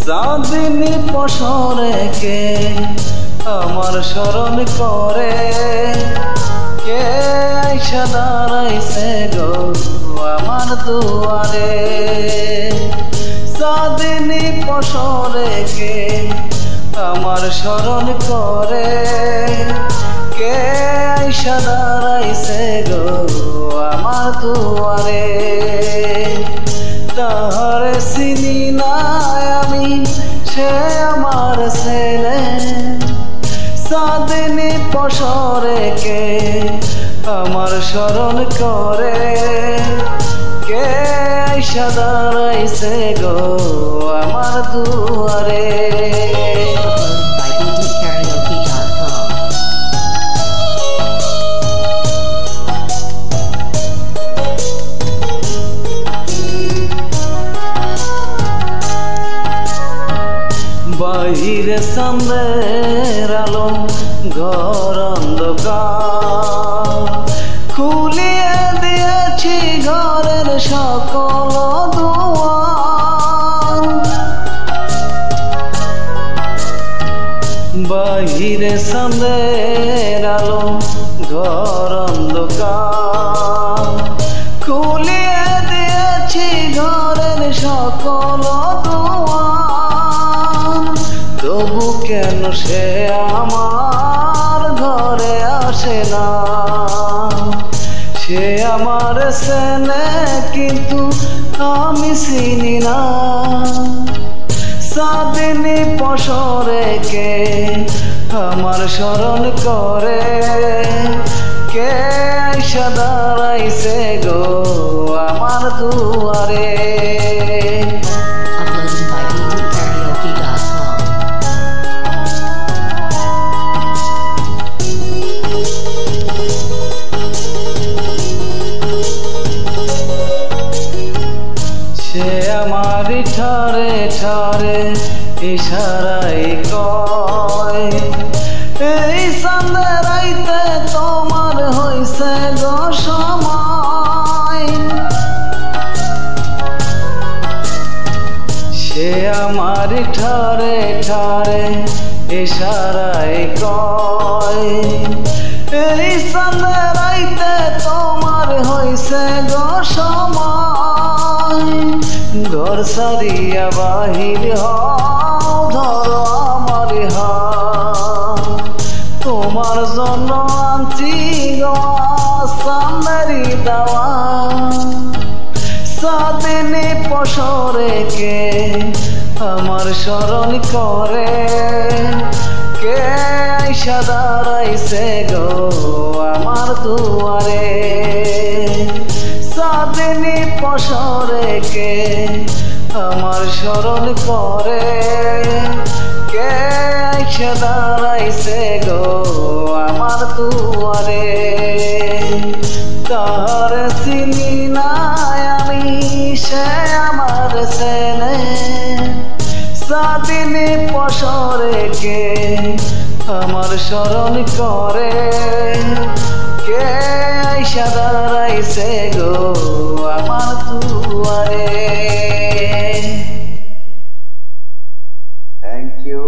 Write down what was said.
চাঁদনি পশরেকে আমার স্মরণ করে কে আইসা দাঁড়াইছে গো আমার দুয়ারে। চাঁদনি পশরেকে আমার স্মরণ করে কে আইসা দাঁড়াইছে গো আমার দুয়ারে। তাহারে চিনি নাই আমি সে আমার ছেলে, চাঁদনি পশরেকে আমার স্মরণ করে কে আইসা দাঁড়াইছে গো আমার দুয়ারে। বাহিরে চাঁদের আলো ঘর অন্ধকার, খুলিয়ে দিয়েছি ঘরের সকল দুয়ার। বাহিরে চাঁদের আলো ঘর অন্ধকার, খুলিয়ে দিয়েছি ঘরের সকল দুয়ার। তবু কেন সে আমার ঘরে আসে না, সে আমার চেনে কিন্তু আমি চিনি না। চাঁদনি পশরেকে আমার স্মরণ করে কে আইসা দাঁড়াইছে গো আমার দুয়ারে। সে আমার ঠারে ঠারে ইশারাই কয় এই চাঁদের রাইতে তোমার হইছে গো সময়। সে আমার ঠারে ঠারে ইশারাই কয় এই চাঁদের রাইতে তোমার হইছে গো সময়। ঘর সারিয়া বাহির হও ধরো আমার হাত, তোমার জন্য আনছি গো চাঁদেরি দাওয়াত। চাঁদনি পশরেকে আমার স্মরণ করে কে আইসা দাঁড়াইছে গো আমার দুয়ারে। চাঁদনি পশরেকে আমার স্মরণ করে কে আইসা দাঁড়াইছে গো আমার দুয়ারে। তার চিনি নাই আমি সে আমার ছেলে, চাঁদনি পশরেকে আমার স্মরণ করে কে আইসা দাঁড়াইছে গো আমার দুয়ারে। Thank you.